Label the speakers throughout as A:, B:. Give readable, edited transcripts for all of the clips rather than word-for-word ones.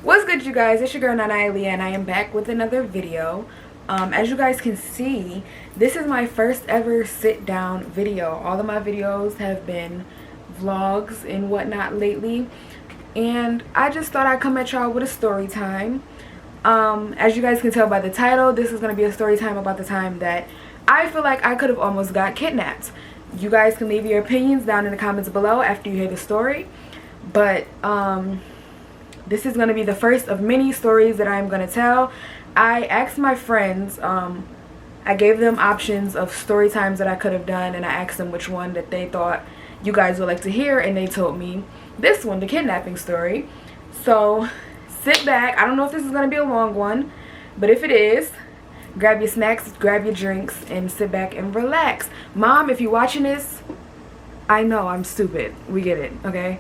A: What's good, you guys? It's your girl Nana Iliyah, and I am back with another video. As you guys can see, this is my first ever sit down video. All of my videos have been vlogs and whatnot lately, and I just thought I'd come at y'all with a story time. As you guys can tell by the title, this is going to be a story time about the time that I feel like I could have almost got kidnapped. You guys can leave your opinions down in the comments below after you hear the story, but this is going to be the first of many stories that I'm going to tell. I asked my friends, I gave them options of story times that I could have done, and I asked them which one that they thought you guys would like to hear, and they told me this one, the kidnapping story. So sit back. I don't know if this is going to be a long one, but if it is, grab your snacks, grab your drinks, and sit back and relax. Mom, if you're watching this, I know I'm stupid. We get it, okay?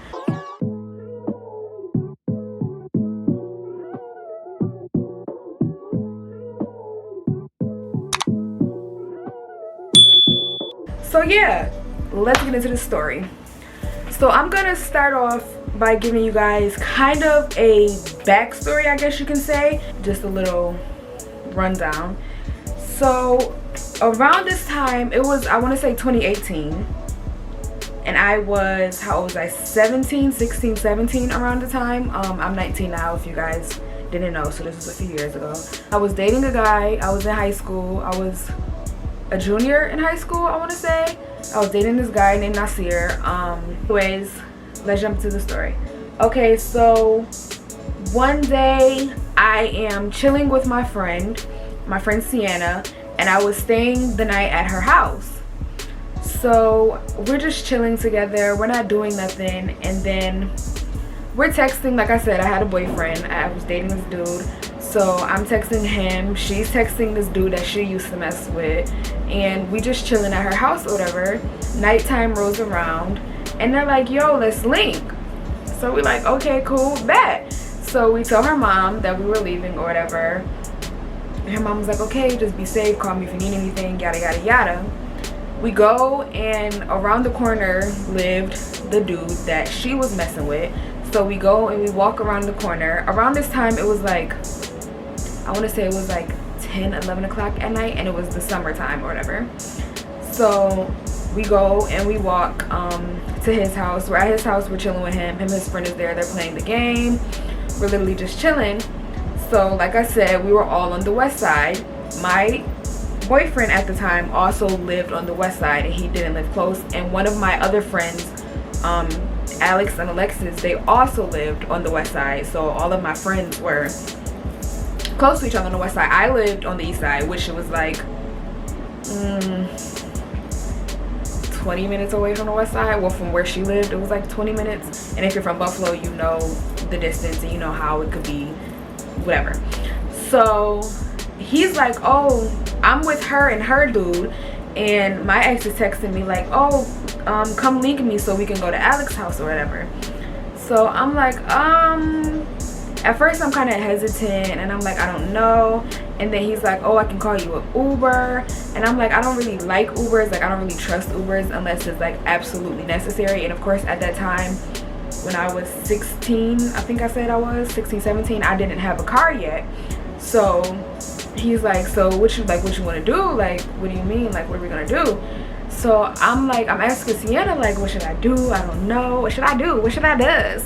A: So yeah, let's get into the story. So I'm gonna start off by giving you guys kind of a backstory, I guess you can say, just a little rundown. So around this time, it was, I want to say 2018, and I was, how old was I? 16, 17 around the time. I'm 19 now, if you guys didn't know, so this was a few years ago. I was dating a guy. I was in high school. I was a junior in high school, I want to say. I was dating this guy named Nasir. Anyways, let's jump to the story. Okay, so one day I am chilling with my friend Sienna, and I was staying the night at her house. So we're just chilling together, we're not doing nothing, and then we're texting. Like I said, I had a boyfriend, I was dating this dude. So I'm texting him, she's texting this dude that she used to mess with, and we just chilling at her house or whatever. Nighttime rolls around, and they're like, yo, let's link. So we're like, okay, cool, bet. So we tell her mom that we were leaving or whatever. And her mom was like, okay, just be safe, call me if you need anything, yada yada yada. We go, and around the corner lived the dude that she was messing with. So we go and we walk around the corner. Around this time, it was like, I want to say it was like 10, 11 o'clock at night, and it was the summertime or whatever. So we go and we walk to his house. We're at his house, we're chilling with him. Him and his friend is there, they're playing the game. We're literally just chilling. So like I said, we were all on the west side. My boyfriend at the time also lived on the west side, and he didn't live close. And one of my other friends, Alex and Alexis, they also lived on the west side. So all of my friends were close to each other on the west side. I lived on the east side, which was like 20 minutes away from the west side. Well, from where she lived, it was like 20 minutes. And if you're from Buffalo, you know the distance and you know how it could be, whatever. So he's like, oh, I'm with her and her dude, and my ex is texting me like, oh, come link me so we can go to Alex's house or whatever. So I'm like, at first I'm kind of hesitant, and I'm like, I don't know. And then he's like, oh, I can call you an Uber. And I'm like, I don't really like Ubers. Like, I don't really trust Ubers unless it's like absolutely necessary. And of course, at that time, when I was 16, I think I said I was 16, 17, I didn't have a car yet. So he's like, so what you want to do? Like, what do you mean? Like, what are we gonna do? So I'm like, I'm asking Sienna, like, what should I do? I don't know. What should I do? What should I do?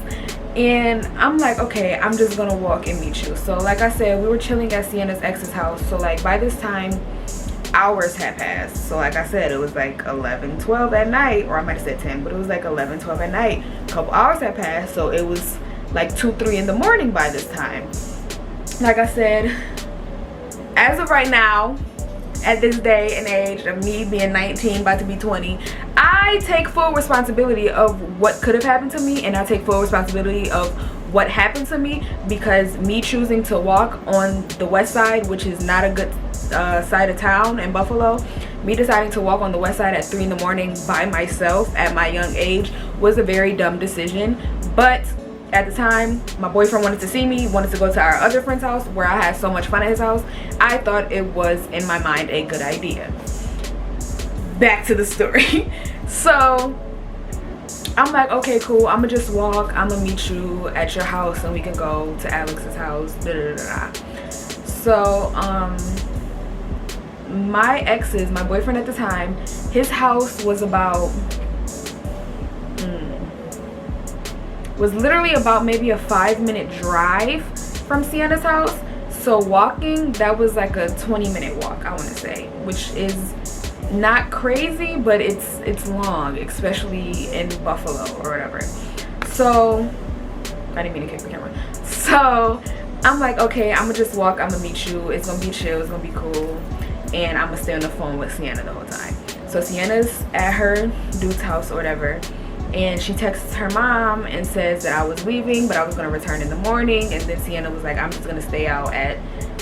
A: And I'm like, okay, I'm just gonna walk and meet you. So like I said, we were chilling at Sienna's ex's house. So like by this time, hours had passed. So like I said, it was like 11, 12 at night, or I might have said 10, but it was like 11, 12 at night. A couple hours had passed, so it was like 2, 3 in the morning by this time. Like I said, as of right now, at this day and age of me being 19, about to be 20, I take full responsibility of what could have happened to me, and I take full responsibility of what happened to me, because me choosing to walk on the west side, which is not a good side of town in Buffalo, me deciding to walk on the west side at 3 in the morning by myself at my young age was a very dumb decision. But at the time, my boyfriend wanted to see me, wanted to go to our other friend's house where I had so much fun at his house. I thought it was, in my mind, a good idea. Back to the story. So I'm like, okay, cool, I'm gonna just walk, I'm gonna meet you at your house and we can go to Alex's house, da da da da. So my ex's, my boyfriend at the time, his house was about was literally about maybe a 5-minute drive from Sienna's house. So walking, that was like a 20-minute walk, I want to say, which is not crazy, but it's long, especially in Buffalo or whatever. So I didn't mean to kick the camera. So I'm like, okay, I'm gonna just walk, I'm gonna meet you, it's gonna be chill, it's gonna be cool, and I'm gonna stay on the phone with Sienna the whole time. So Sienna's at her dude's house or whatever, and she texts her mom and says that I was leaving, but I was gonna return in the morning. And then Sienna was like, I'm just gonna stay out at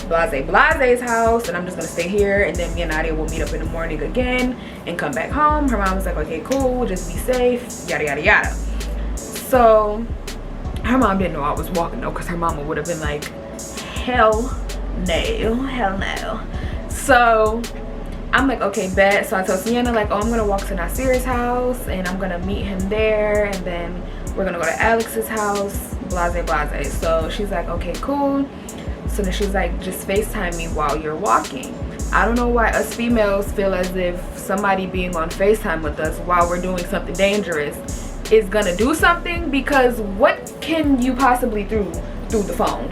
A: Blase's house, and I'm just gonna stay here, and then me and Nadia will meet up in the morning again and come back home. Her mom was like, okay, cool, just be safe, yada yada yada. So her mom didn't know I was walking though, because her mama would have been like, hell no. So I'm like, okay, bet. So I told Sienna like, oh, I'm gonna walk to Nasir's house and I'm gonna meet him there, and then we're gonna go to Alex's house, blase. So she's like, okay, cool. So then she's like, just FaceTime me while you're walking. I don't know why us females feel as if somebody being on FaceTime with us while we're doing something dangerous is gonna do something, because what can you possibly do through the phone?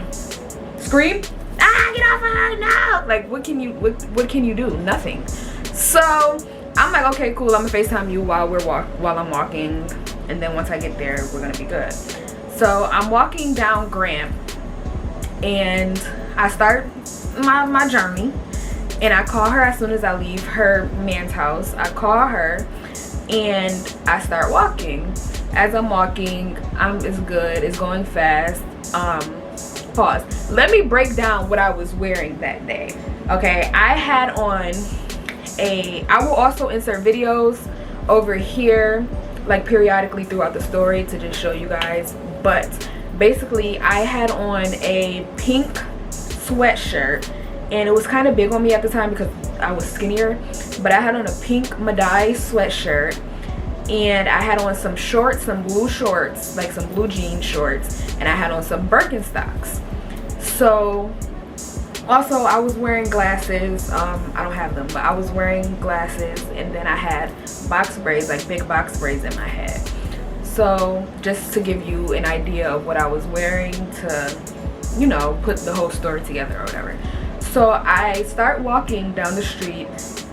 A: Scream? Ah, get off of her, no! Like, what can you do? Nothing. So I'm like, okay, cool, I'm gonna FaceTime you while I'm walking, and then once I get there, we're gonna be good. So I'm walking down Graham, and I start my journey, and I call her as soon as I leave her man's house. I call her and I start walking. As I'm walking, it's good, it's going fast. Pause. Let me break down what I was wearing that day. Okay, I had on I will also insert videos over here like periodically throughout the story to just show you guys, but basically I had on a pink sweatshirt, and it was kind of big on me at the time because I was skinnier, but I had on a pink Madai sweatshirt, and I had on some shorts, some blue shorts, like some blue jean shorts, and I had on some Birkenstocks. So also I was wearing glasses. I don't have them, but I was wearing glasses, and then I had box braids, like big box braids in my head. So just to give you an idea of what I was wearing to, you know, put the whole story together or whatever. So I start walking down the street,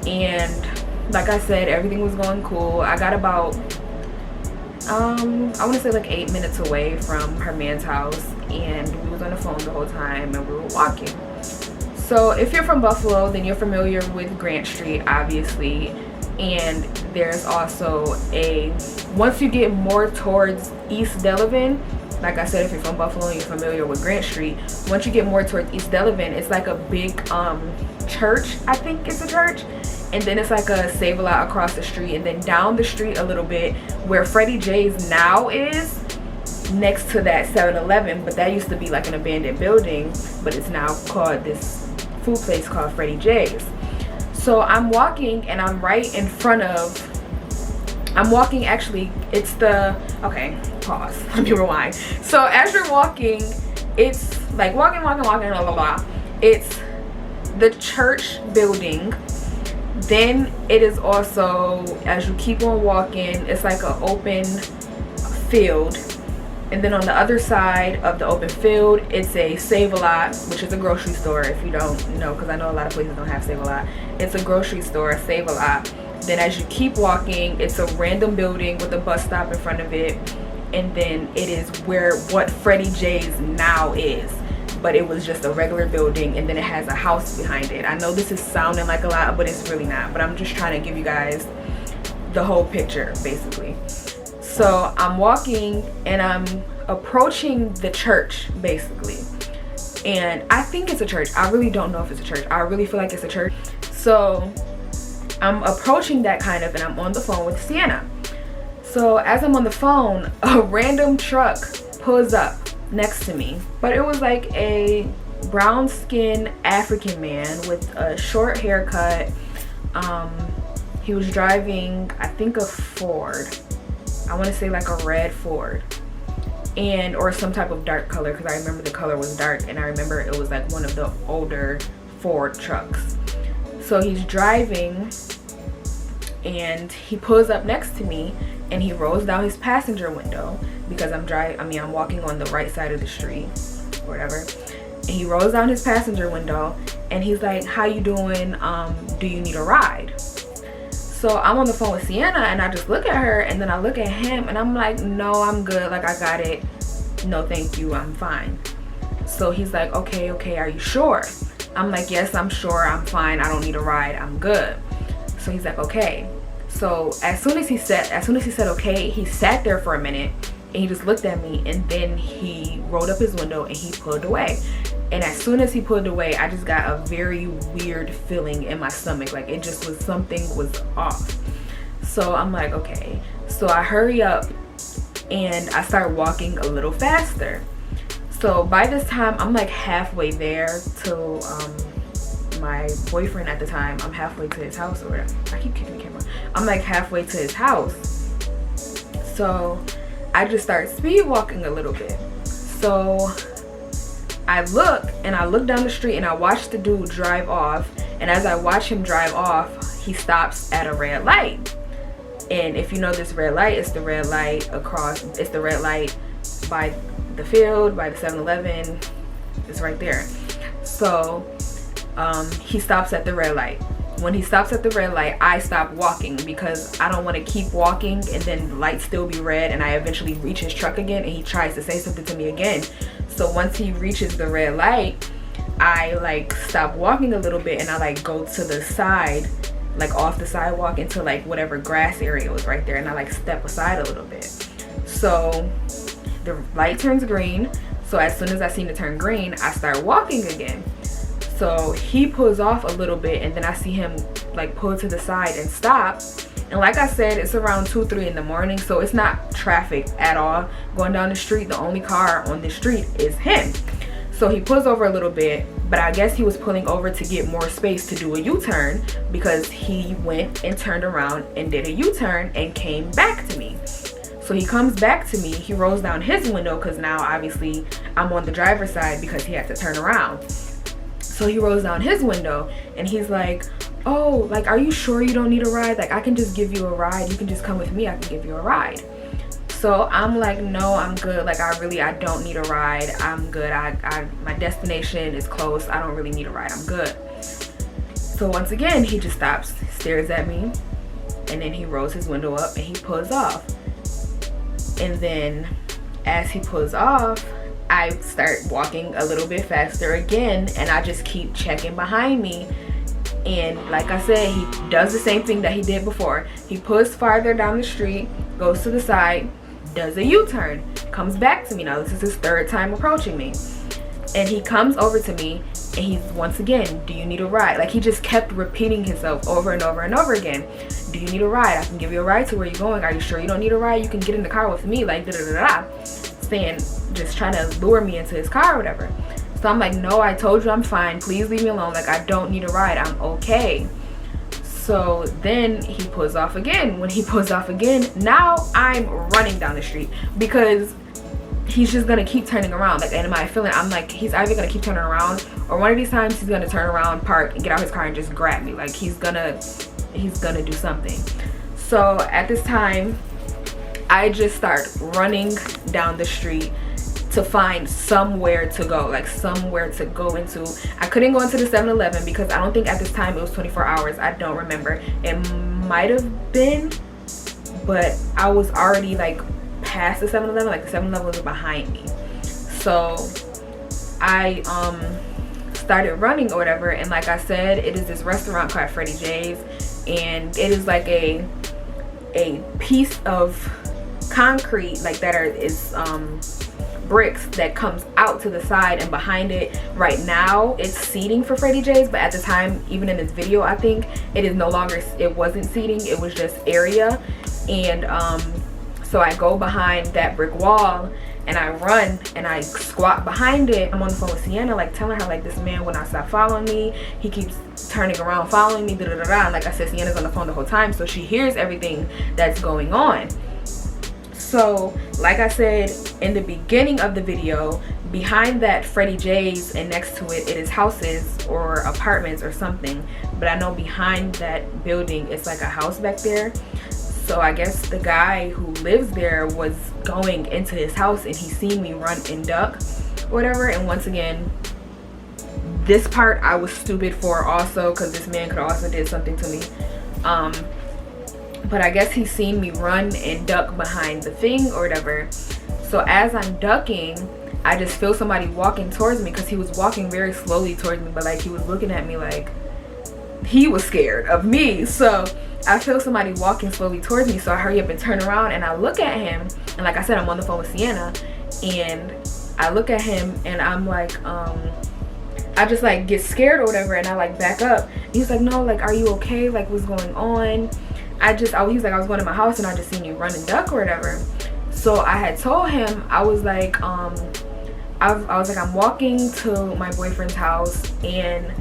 A: and like I said, everything was going cool. I got about I want to say like 8 minutes away from her man's house, and we was on the phone the whole time, and we were walking. So if you're from Buffalo, then you're familiar with Grant Street, obviously. And there's also once you get more towards East Delavan, like I said, if you're from Buffalo and you're familiar with Grant Street, once you get more towards East Delavan, it's like a big church. I think it's a church. And then it's like a Save-A-Lot across the street, and then down the street a little bit where Freddie J's now is, next to that 7-Eleven, but that used to be like an abandoned building, but it's now called this food place called Freddie J's. So I'm walking, and I'm right in front of, actually, it's the, okay, pause, let me rewind. So as you're walking, it's like walking, blah, blah, blah. It's the church building. Then it is also, as you keep on walking, it's like an open field. And then on the other side of the open field, it's a Save-A-Lot, which is a grocery store, if you don't know, because I know a lot of places don't have Save-A-Lot. It's a grocery store, a Save-A-Lot. Then as you keep walking, it's a random building with a bus stop in front of it. And then it is what Freddie J's now is. But it was just a regular building, and then it has a house behind it. I know this is sounding like a lot, but it's really not. But I'm just trying to give you guys the whole picture, basically. So I'm walking, and I'm approaching the church, basically. And I think it's a church. I really don't know if it's a church. I really feel like it's a church. So I'm approaching that kind of, and I'm on the phone with Sienna. So as I'm on the phone, a random truck pulls up next to me, but it was like a brown skinned African man with a short haircut. He was driving, I think, a Ford. I want to say like a red Ford, and or some type of dark color, because I remember the color was dark, and I remember it was like one of the older Ford trucks. So he's driving and he pulls up next to me and he rolls down his passenger window, because I'm walking on the right side of the street or whatever. And he rolls down his passenger window and he's like, how you doing? Do you need a ride? So I'm on the phone with Sienna and I just look at her and then I look at him and I'm like, no, I'm good. Like, I got it. No, thank you. I'm fine. So he's like, okay, are you sure? I'm like, yes, I'm sure. I'm fine. I don't need a ride. I'm good. So he's like, okay. So as soon as he said okay, he sat there for a minute and he just looked at me, and then he rolled up his window and he pulled away. And as soon as he pulled away, I just got a very weird feeling in my stomach. Like, it just was, something was off. So I'm like, okay. So I hurry up and I start walking a little faster. So by this time, I'm like halfway there to my boyfriend at the time. I'm halfway to his house or whatever. I keep kicking the camera. I'm like halfway to his house. So I just start speed walking a little bit. So I look down the street and I watch the dude drive off. And as I watch him drive off, he stops at a red light. And if you know this red light, it's the red light by the field, by the 7-Eleven. It's right there. So he stops at the red light. When he stops at the red light, I stop walking, because I don't want to keep walking and then the light still be red and I eventually reach his truck again and he tries to say something to me again. So once he reaches the red light, I like stop walking a little bit and I like go to the side, like off the sidewalk into like whatever grass area was right there, and I like step aside a little bit. So the light turns green. So as soon as I seem to turn green, I start walking again. So he pulls off a little bit and then I see him like pull to the side and stop. And like I said, it's around 2-3 in the morning, so it's not traffic at all going down the street. The only car on the street is him. So he pulls over a little bit, but I guess he was pulling over to get more space to do a U-turn, because he went and turned around and did a U-turn and came back to me. So he comes back to me, he rolls down his window, because now obviously I'm on the driver's side because he had to turn around. So he rolls down his window and he's like, oh, like, are you sure you don't need a ride? Like, I can just give you a ride. You can just come with me. I can give you a ride. So I'm like, no, I'm good. Like, I don't need a ride. I'm good. My destination is close. I don't really need a ride. I'm good. So once again, he just stops, stares at me, and then he rolls his window up and he pulls off. And then as he pulls off, I start walking a little bit faster again, and I just keep checking behind me. And like I said, he does the same thing that he did before. He pulls farther down the street, goes to the side, does a U-turn, comes back to me. Now this is his third time approaching me. And he comes over to me and he's once again, do you need a ride? Like, he just kept repeating himself over and over and over again. Do you need a ride? I can give you a ride to where you're going. Are you sure you don't need a ride? You can get in the car with me. Like, da-da-da-da. Saying, just trying to lure me into his car or whatever. So I'm like, no, I told you I'm fine. Please leave me alone. Like, I don't need a ride. I'm okay. So then he pulls off again. When he pulls off again, now I'm running down the street, because he's just gonna keep turning around. Like, and in my feeling, I'm like, he's either gonna keep turning around, or one of these times he's gonna turn around, park, and get out his car and just grab me. Like, he's gonna do something. So at this time, I just start running down the street to find somewhere to go, like somewhere to go into. I couldn't go into the 7-Eleven because I don't think at this time it was 24 hours. I don't remember. It might have been, but I was already like past the 7-Eleven. Like, the 7-Eleven was behind me. So I started running or whatever, and like I said, it is this restaurant called Freddie J's, and it is like a piece of concrete like that is bricks that comes out to the side, and behind it right now it's seating for Freddie J's, but at the time, even in this video, I think it wasn't seating, it was just area. And so I go behind that brick wall and I run and I squat behind it. I'm on the phone with Sienna, like telling her, like, this man will not stop following me, he keeps turning around following me, da da da da. And like I said, Sienna's on the phone the whole time, so she hears everything that's going on. So like I said in the beginning of the video, behind that Freddie J's and next to it, it is houses or apartments or something, but I know behind that building it's like a house back there. So I guess the guy who lives there was going into his house and he seen me run and duck or whatever. And once again, this part I was stupid for also, because this man could also did something to me. But I guess he seen me run and duck behind the thing or whatever. So as I'm ducking, I just feel somebody walking towards me, because he was walking very slowly towards me, but like he was looking at me like he was scared of me. So I feel somebody walking slowly towards me, so I hurry up and turn around and I look at him, and like I said, I'm on the phone with Sienna, and I look at him and I'm like, I just like get scared or whatever, and I like back up. And he's like, no, like, are you okay? Like, what's going on? He's like, I was going to my house and I just seen you run and duck or whatever. So I had told him, I was like, I was like, I'm walking to my boyfriend's house and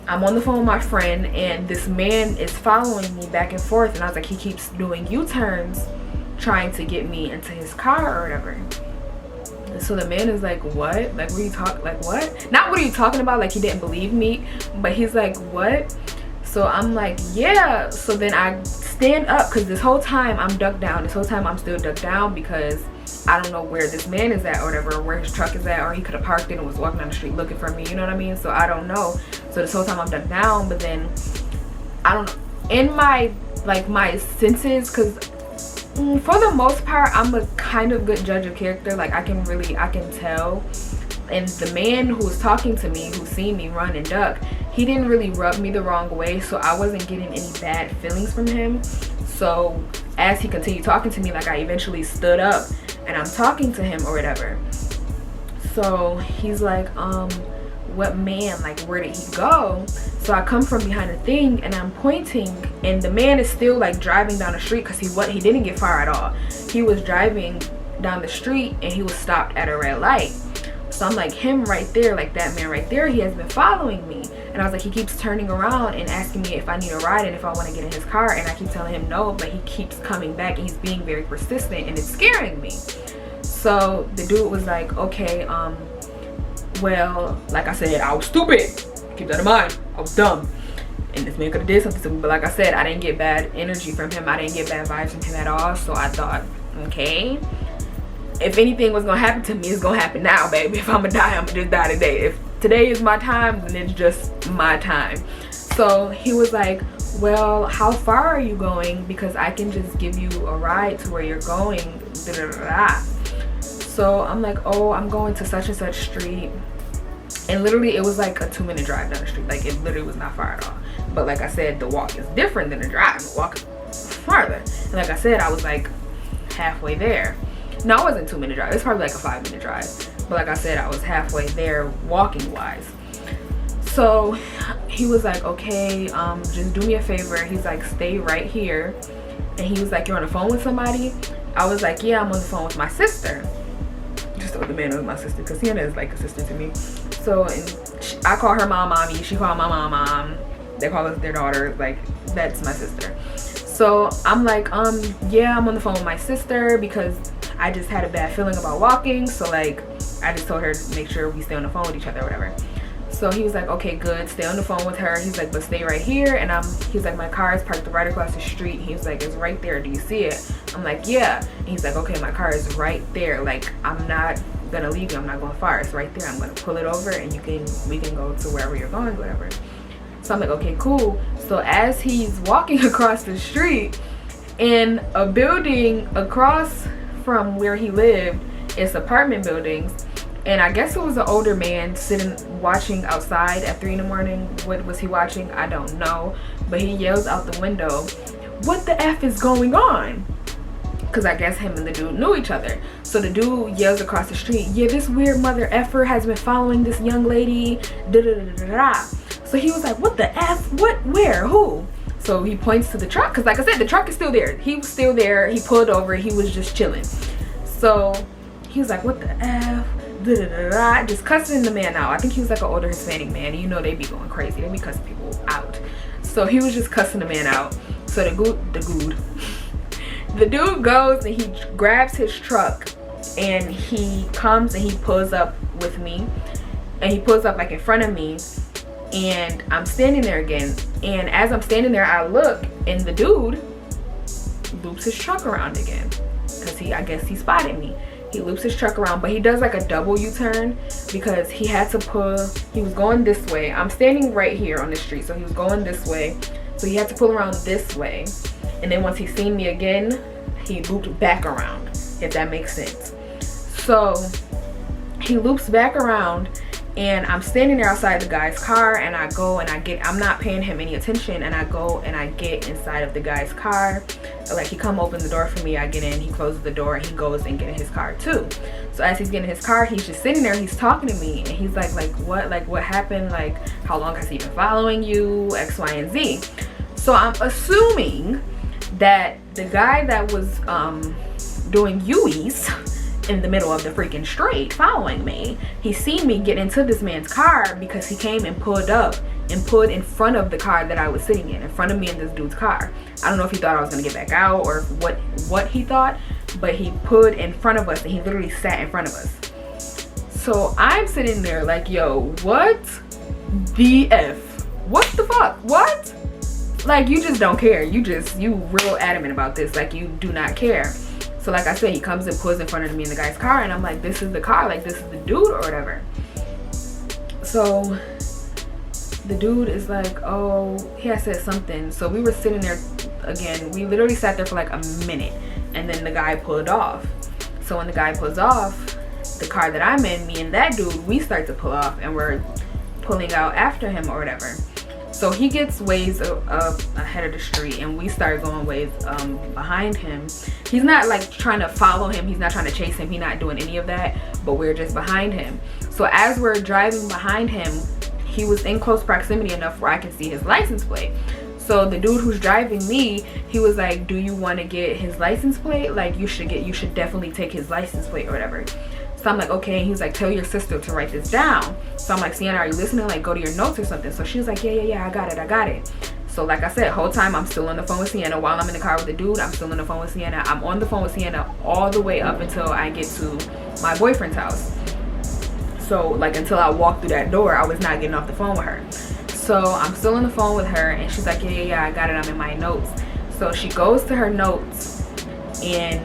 A: I'm on the phone with my friend, and this man is following me back and forth, and I was like, he keeps doing U-turns trying to get me into his car or whatever. And so the man is like, what? Like, what are you talking, like, what? Not what are you talking about, like he didn't believe me, but he's like, what? So I'm like, yeah. So then I stand up, because this whole time I'm ducked down. This whole time I'm still ducked down, because I don't know where this man is at or whatever, or where his truck is at, or he could have parked it and was walking down the street looking for me, you know what I mean? So I don't know. So this whole time I'm ducked down, but then I don't know, in my like my senses, because for the most part I'm a kind of good judge of character. Like I can tell. And the man who was talking to me, who seen me run and duck, he didn't really rub me the wrong way, so I wasn't getting any bad feelings from him. So as he continued talking to me, like I eventually stood up and I'm talking to him or whatever. So he's like, what man, like where did he go? So I come from behind the thing and I'm pointing, and the man is still like driving down the street, because he didn't get far at all. He was driving down the street and he was stopped at a red light. So I'm like, him right there, like that man right there, he has been following me. And I was like, he keeps turning around and asking me if I need a ride and if I want to get in his car, and I keep telling him no, but he keeps coming back and he's being very persistent, and it's scaring me. So the dude was like, okay, well, like I said, I was stupid. Keep that in mind. I was dumb. And this man could have did something to me, but like I said, I didn't get bad energy from him. I didn't get bad vibes from him at all. So I thought, okay, if anything was gonna happen to me, it's gonna happen now, baby. If I'm gonna die, I'm gonna just die today. If today is my time, then it's just my time. So he was like, well, how far are you going? Because I can just give you a ride to where you're going. Da, da, da, da. So I'm like, oh, I'm going to such and such street. And literally it was like a 2-minute drive down the street. Like it literally was not far at all. But like I said, the walk is different than the drive. The walk is farther. And like I said, I was like halfway there. No, it wasn't a 2-minute drive. It's probably like a 5-minute drive. But like I said, I was halfway there walking wise. So he was like, okay, just do me a favor. He's like, stay right here. And he was like, you're on the phone with somebody? I was like, yeah, I'm on the phone with my sister. Just so the man was my sister, because Sienna is like a sister to me. So I call her mom mommy, she called my mom mom. They call us their daughter. Like, that's my sister. So I'm like, yeah, I'm on the phone with my sister because I just had a bad feeling about walking. So like, I just told her to make sure we stay on the phone with each other or whatever. So he was like, okay, good, stay on the phone with her. He's like, but stay right here. And he's like, my car is parked right across the street. He was like, it's right there, do you see it? I'm like, yeah. And he's like, okay, my car is right there. Like, I'm not gonna leave you, I'm not going far, it's right there. I'm gonna pull it over and we can go to wherever you're going, whatever. So I'm like, okay, cool. So as he's walking across the street, in a building across from where he lived, it's apartment buildings. And I guess it was an older man sitting watching outside at 3 in the morning. What was he watching? I don't know. But he yells out the window, what the F is going on? Because I guess him and the dude knew each other. So the dude yells across the street, yeah, this weird mother effer has been following this young lady. Da, da, da, da, da. So he was like, what the F? What? Where? Who? So he points to the truck. Because like I said, the truck is still there. He was still there. He pulled over. He was just chilling. So he was like, what the F? Da, da, da, da. Just cussing the man out. I think he was like an older Hispanic man. You know, they be going crazy. They be cussing people out. So he was just cussing the man out. So the The dude goes and he grabs his truck and he comes and he pulls up with me, and he pulls up like in front of me, and I'm standing there again. And as I'm standing there, I look and the dude loops his truck around again, because I guess he spotted me. He loops his truck around, but he does like a double U-turn, because he had to he was going this way. I'm standing right here on the street, so he was going this way, so he had to pull around this way. And then once he seen me again, he looped back around, if that makes sense. So he loops back around, and I'm standing there outside the guy's car, and I go and I'm not paying him any attention, and I go and I get inside of the guy's car. Like, he come open the door for me, I get in, he closes the door, and he goes and get in his car too. So as he's getting in his car, he's just sitting there, he's talking to me, and he's like what happened, like how long has he been following you, X, Y, and Z. So I'm assuming that the guy that was doing U's in the middle of the freaking street following me, he seen me get into this man's car, because he came and pulled up and pulled in front of the car that I was sitting in front of me and this dude's car. I don't know if he thought I was gonna get back out or what he thought, but he pulled in front of us and he literally sat in front of us. So I'm sitting there like, yo, what the F? What the fuck? What? Like, you just don't care. You real adamant about this. Like, you do not care. So like I said, he comes and pulls in front of me in the guy's car, and I'm like, this is the car, like this is the dude or whatever. So the dude is like, oh, he had said something. So we were sitting there again. We literally sat there for like a minute, and then the guy pulled off. So when the guy pulls off, the car that I'm in, me and that dude, we start to pull off, and we're pulling out after him or whatever. So he gets ways up ahead of the street, and we start going ways behind him. He's not like trying to follow him, he's not trying to chase him, he's not doing any of that, but we're just behind him. So as we're driving behind him, he was in close proximity enough where I can see his license plate. So the dude who's driving me, he was like, do you want to get his license plate? Like, you should definitely take his license plate or whatever. So I'm like, okay. He's like, tell your sister to write this down. So I'm like, Sienna, are you listening? Like, go to your notes or something. So she was like, yeah, I got it. So like I said, whole time I'm still on the phone with Sienna. While I'm in the car with the dude, I'm still on the phone with Sienna. I'm on the phone with Sienna all the way up until I get to my boyfriend's house. So like, until I walk through that door, I was not getting off the phone with her. So I'm still on the phone with her, and she's like, yeah, I got it, I'm in my notes. So she goes to her notes, and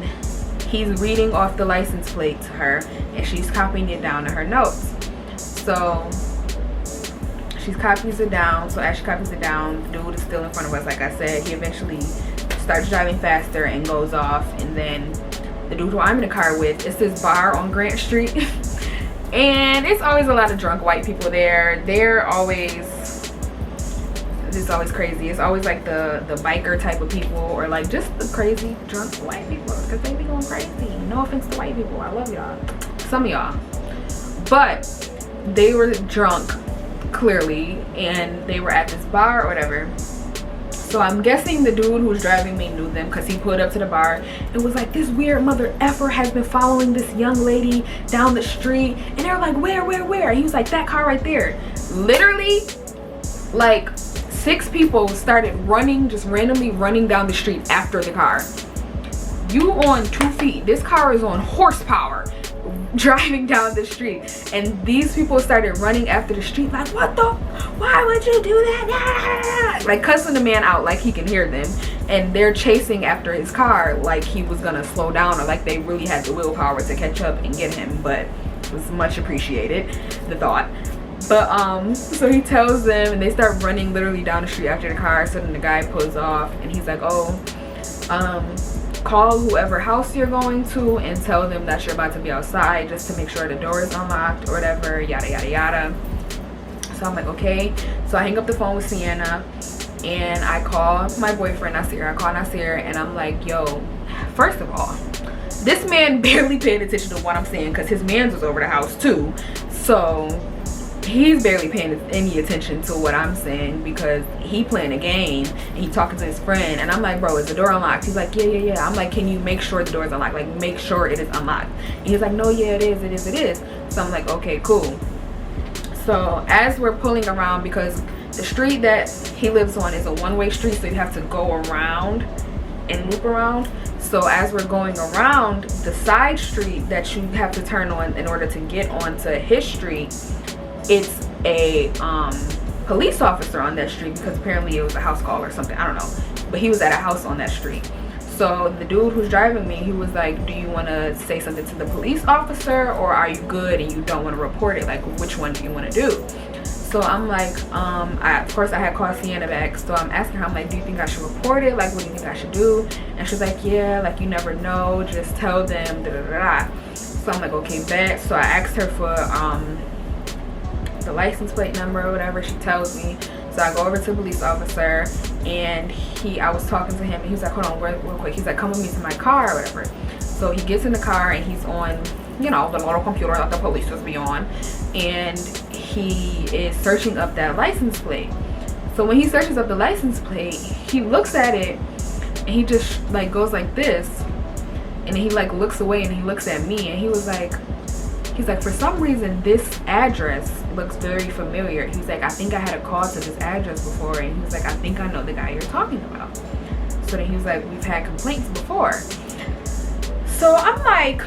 A: he's reading off the license plate to her, and she's copying it down to her notes. So she copies it down. So as she copies it down, the dude is still in front of us. Like I said, he eventually starts driving faster and goes off. And then the dude who I'm in the car with, it's this bar on Grant Street. And it's always a lot of drunk white people there. It's always crazy. It's always like the biker type of people, or like just the crazy drunk white people, because they be going crazy. No offense to white people, I love y'all, some of y'all, but they were drunk clearly, and they were at this bar or whatever. So I'm guessing the dude who was driving me knew them, because he pulled up to the bar and was like, this weird mother effer has been following this young lady down the street. And they were like, where? He was like, that car right there. Literally, like 6 people started running, just randomly running down the street after the car. You on 2 feet. This car is on horsepower driving down the street, and these people started running after the street like, why would you do that? Like cussing the man out like he can hear them, and they're chasing after his car like he was gonna slow down, or like they really had the willpower to catch up and get him. But it was much appreciated, the thought. But so he tells them, and they start running literally down the street after the car. So then the guy pulls off, and he's like, call whoever house you're going to and tell them that you're about to be outside, just to make sure the door is unlocked or whatever, yada yada yada. So I'm like, okay. So I hang up the phone with Sienna, and I call my boyfriend Nasir. And I'm like, yo, first of all, this man barely paid attention to what I'm saying, because his mans was over the house too. So he's barely paying any attention to what I'm saying, because he playing a game and he talking to his friend. And I'm like, bro, is the door unlocked? He's like, yeah. I'm like, can you make sure the door is unlocked? Like, make sure it is unlocked. And he's like, no, yeah, it is. So I'm like, okay, cool. So as we're pulling around, because the street that he lives on is a one-way street, so you have to go around and loop around. So as we're going around the side street that you have to turn on in order to get onto his street, it's a police officer on that street, because apparently it was a house call or something, I don't know, but he was at a house on that street. So the dude who's driving me, he was like, do you want to say something to the police officer, or are you good and you don't want to report it? Like, which one do you want to do? So I'm like, of course I had called Sienna back, so I'm asking her, I'm like, do you think I should report it? Like, what do you think I should do? And she's like, yeah, like, you never know, just tell them, da da da da. So I'm like, okay, bet. So I asked her for the license plate number or whatever. She tells me. So I go over to the police officer, and I was talking to him, and he was like, hold on real quick. He's like, come with me to my car or whatever. So he gets in the car, and he's on, you know, the little computer that the police just be on, and he is searching up that license plate. So when he searches up the license plate, he looks at it, and he just like goes like this, and then he like looks away, and he looks at me, and he's like, for some reason this address looks very familiar. He's like, I think I had a call to this address before, and he was like, I think I know the guy you're talking about. So then he was like, we've had complaints before. So I'm like,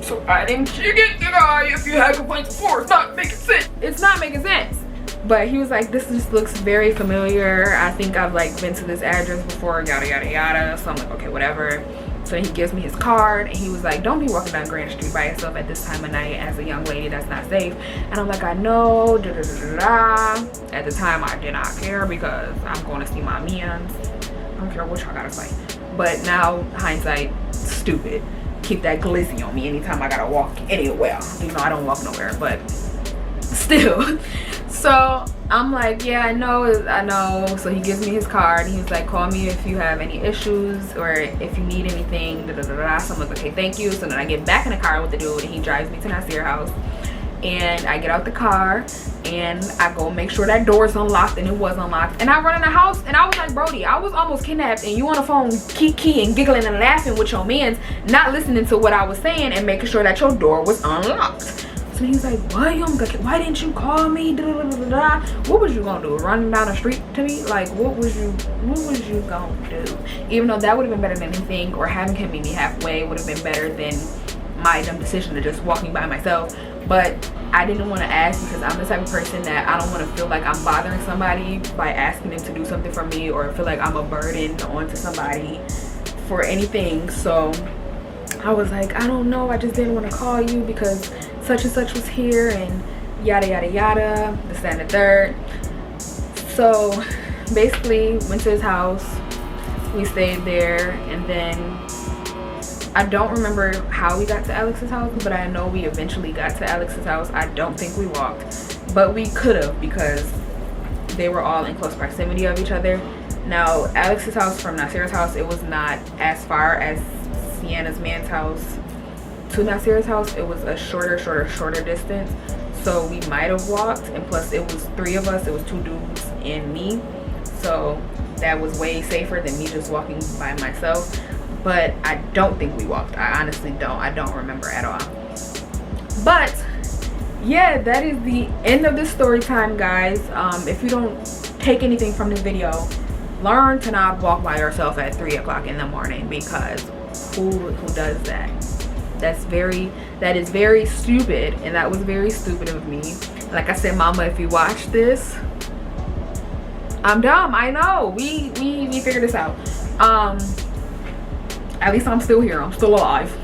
A: so why didn't you get the guy if you had complaints before? It's not making sense. It's not making sense. But he was like, this just looks very familiar. I think I've like been to this address before, yada yada yada. So I'm like, okay, whatever. So he gives me his card, and he was like, don't be walking down Grand Street by yourself at this time of night as a young lady. That's not safe. And I'm like, I know, da da da da da. At the time I did not care, because I'm going to see my mans. I don't care what y'all gotta say. But now, hindsight, stupid. Keep that glizzy on me anytime I gotta walk anywhere. You know, I don't walk nowhere, but still. So I'm like, yeah, I know. So he gives me his card, and he's like, call me if you have any issues or if you need anything, da da da da. So I'm like, okay, thank you. So then I get back in the car with the dude, and he drives me to Nasir's house, and I get out the car, and I go make sure that door is unlocked, and it was unlocked, and I run in the house, and I was like, Brody, I was almost kidnapped, and you on the phone kiki and giggling and laughing with your mans, not listening to what I was saying and making sure that your door was unlocked. So he's like, what? Why didn't you call me? Da, da, da, da, da. What was you gonna do? Running down the street to me? Like, what was you gonna do? Even though that would have been better than anything, or having him meet me halfway would have been better than my dumb decision of just walking by myself. But I didn't want to ask, because I'm the type of person that I don't want to feel like I'm bothering somebody by asking them to do something for me, or feel like I'm a burden onto somebody for anything. So I was like, I don't know, I just didn't want to call you because such and such was here, and yada yada yada, this, that, and the third. So basically went to his house, we stayed there, and then I don't remember how we got to Alex's house, but I know we eventually got to Alex's house. I don't think we walked, but we could have, because they were all in close proximity of each other. Now Alex's house from Nasir's house, it was not as far as Sienna's man's house to Nasir's house. It was a shorter distance, so we might have walked, and plus it was 3 of us, it was 2 dudes and me, so that was way safer than me just walking by myself. But I don't think we walked. I honestly don't. I don't remember at all. But yeah, that is the end of this story time, guys. If you don't take anything from this video, learn to not walk by yourself at 3 o'clock in the morning, because who does that? That is very stupid, and that was very stupid of me. Like I said, mama, if you watch this, I'm dumb. I know. We figured this out. At least I'm still here. I'm still alive.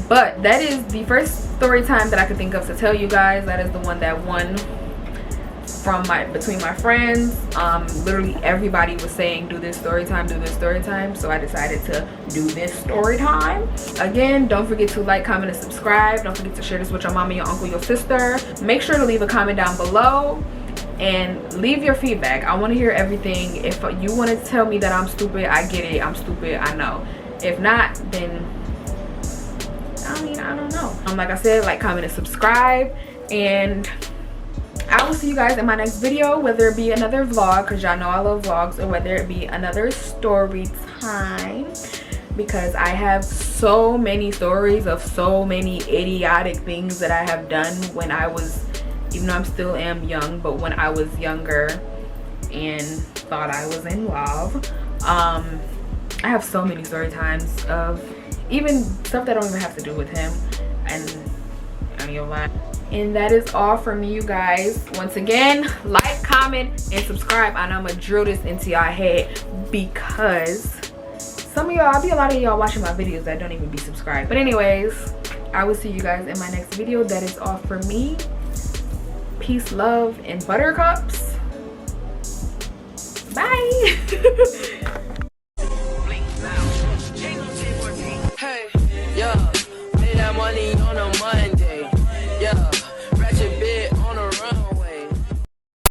A: But that is the first story time that I could think of to tell you guys. That is the one that won from between my friends. Literally everybody was saying, do this story time, do this story time. So I decided to do this story time. Again, don't forget to like, comment, and subscribe. Don't forget to share this with your mama, your uncle, your sister. Make sure to leave a comment down below and leave your feedback. I want to hear everything. If you want to tell me that I'm stupid, I get it. I'm stupid, I know. If not, then I don't know. Like I said, like, comment, and subscribe, and I will see you guys in my next video, whether it be another vlog, because y'all know I love vlogs, or whether it be another story time, because I have so many stories of so many idiotic things that I have done when I was, even though I still am young, but when I was younger and thought I was in love. I have so many story times of even stuff that don't even have to do with him, and I ain't gonna lie. And that is all from me, you guys. Once again, like, comment, and subscribe. I know I'm gonna drill this into y'all head because some of y'all, I be a lot of y'all watching my videos that don't even be subscribed. But anyways, I will see you guys in my next video. That is all from me. Peace, love, and buttercups. Bye.
B: Hey, yeah, pay that money on them.